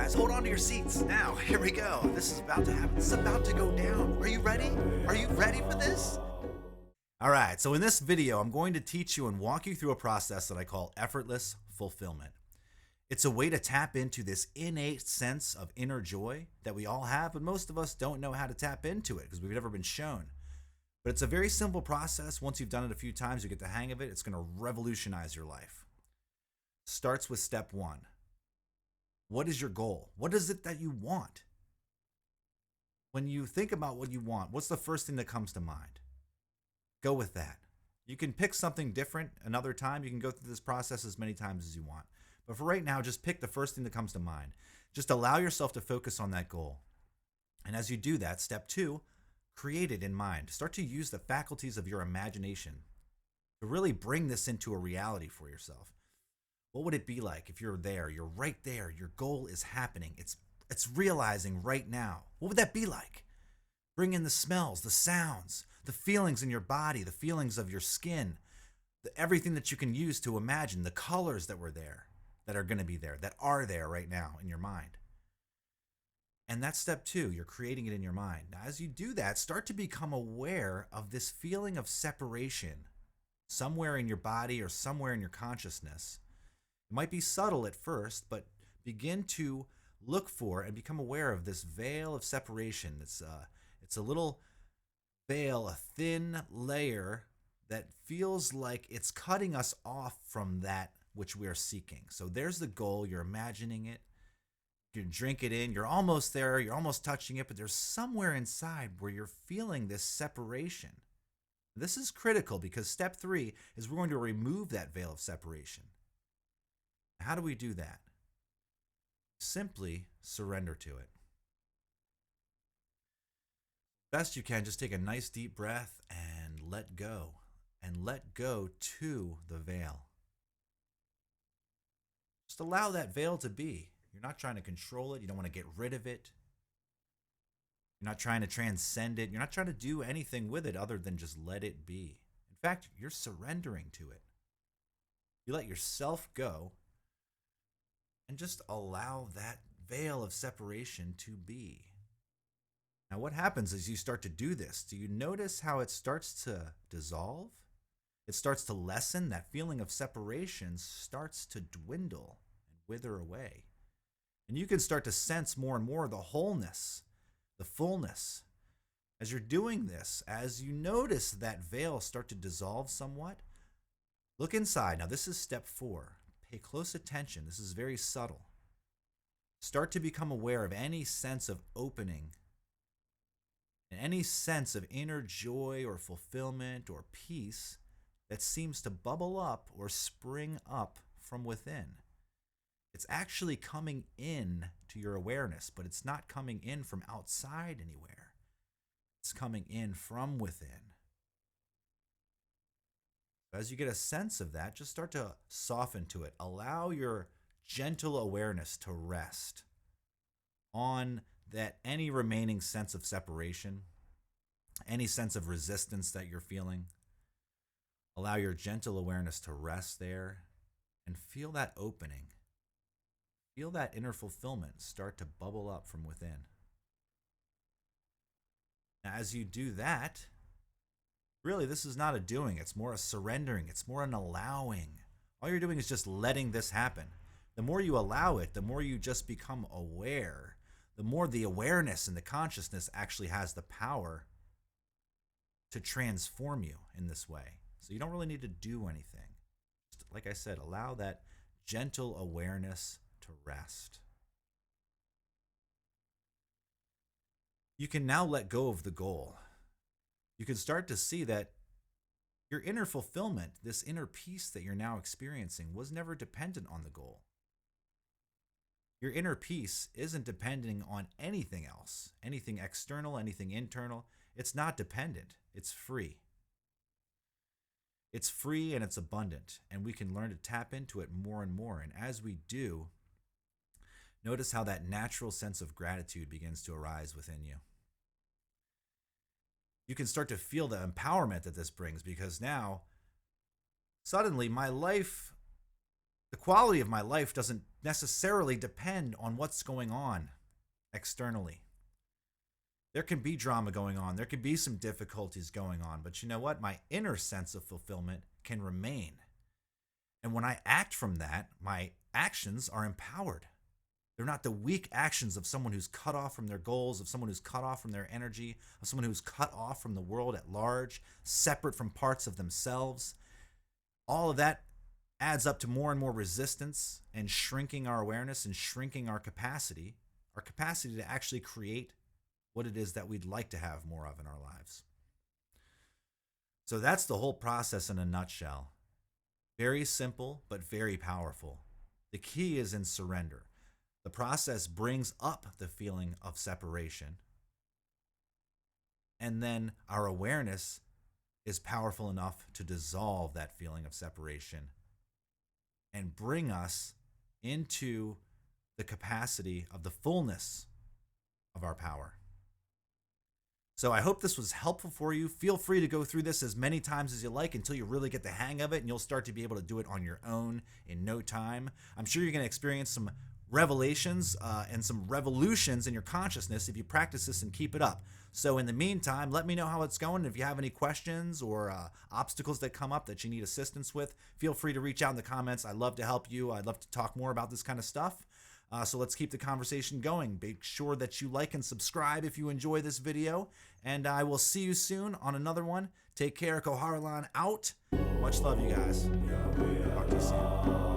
guys, hold on to your seats. Now, here we go. This is about to happen. This is about to go down. Are you ready? Are you ready for this? All right, so in this video, I'm going to teach you and walk you through a process that I call effortless fulfillment. It's a way to tap into this innate sense of inner joy that we all have, but most of us don't know how to tap into it because we've never been shown. But it's a very simple process. Once you've done it a few times, you get the hang of it. It's going to revolutionize your life. Starts with step one. What is your goal? What is it that you want? When you think about what you want, what's the first thing that comes to mind? Go with that. You can pick something different another time. You can go through this process as many times as you want. But for right now, just pick the first thing that comes to mind. Just allow yourself to focus on that goal. And as you do that, step two, create it in mind. Start to use the faculties of your imagination to really bring this into a reality for yourself. What would it be like if you're there? You're right there. Your goal is happening. It's realizing right now. What would that be like? Bring in the smells, the sounds, the feelings in your body, the feelings of your skin, everything that you can use to imagine, the colors that were there, that are going to be there, that are there right now in your mind. And that's step two. You're creating it in your mind. Now, as you do that, start to become aware of this feeling of separation somewhere in your body or somewhere in your consciousness. It might be subtle at first, but begin to look for and become aware of this veil of separation. It's a little veil, a thin layer that feels like it's cutting us off from that which we are seeking. So there's the goal. You're imagining it. You drink it in. You're almost there. You're almost touching it, but there's somewhere inside where you're feeling this separation. This is critical because step three is we're going to remove that veil of separation. How do we do that? Simply surrender to it. Best you can, just take a nice deep breath and let go. And let go to the veil. Just allow that veil to be. You're not trying to control it. You don't want to get rid of it. You're not trying to transcend it. You're not trying to do anything with it other than just let it be. In fact, you're surrendering to it. You let yourself go and just allow that veil of separation to be. Now, what happens as you start to do this? Do you notice how it starts to dissolve? It starts to lessen. That feeling of separation starts to dwindle and wither away. And you can start to sense more and more the wholeness, the fullness. As you're doing this, as you notice that veil start to dissolve somewhat, look inside. Now, this is step four. Pay close attention. This is very subtle. Start to become aware of any sense of opening and any sense of inner joy or fulfillment or peace that seems to bubble up or spring up from within. It's actually coming in to your awareness, but it's not coming in from outside anywhere. It's coming in from within. As you get a sense of that, just start to soften to it. Allow your gentle awareness to rest on that any remaining sense of separation, any sense of resistance that you're feeling. Allow your gentle awareness to rest there and feel that opening. Feel that inner fulfillment start to bubble up from within. Now, as you do that, really, this is not a doing. It's more a surrendering. It's more an allowing. All you're doing is just letting this happen. The more you allow it, the more you just become aware, the more the awareness and the consciousness actually has the power to transform you in this way. So you don't really need to do anything. Just, like I said, allow that gentle awareness to rest. You can now let go of the goal. You can start to see that your inner fulfillment, this inner peace that you're now experiencing, was never dependent on the goal. Your inner peace isn't depending on anything else, anything external, anything internal. It's not dependent. It's free. It's free and it's abundant, and we can learn to tap into it more and more. And as we do, notice how that natural sense of gratitude begins to arise within you. You can start to feel the empowerment that this brings, because now, suddenly, my life, the quality of my life doesn't necessarily depend on what's going on externally. There can be drama going on. There can be some difficulties going on. But you know what? My inner sense of fulfillment can remain. And when I act from that, my actions are empowered. They're not the weak actions of someone who's cut off from their goals, of someone who's cut off from their energy, of someone who's cut off from the world at large, separate from parts of themselves. All of that adds up to more and more resistance and shrinking our awareness and shrinking our capacity to actually create what it is that we'd like to have more of in our lives. So that's the whole process in a nutshell. Very simple, but very powerful. The key is in surrender. The process brings up the feeling of separation. And then our awareness is powerful enough to dissolve that feeling of separation and bring us into the capacity of the fullness of our power. So I hope this was helpful for you. Feel free to go through this as many times as you like until you really get the hang of it, and you'll start to be able to do it on your own in no time. I'm sure you're going to experience some revelations and some revolutions in your consciousness if you practice this and keep it up. So in the meantime, let me know how it's going. If you have any questions or obstacles that come up that you need assistance with, feel free to reach out in the comments. I'd love to help you. I'd love to talk more about this kind of stuff. So let's keep the conversation going. Make sure that you like and subscribe if you enjoy this video. And I will see you soon on another one. Take care. Koharalan out. Much love, you guys. Talk to you soon.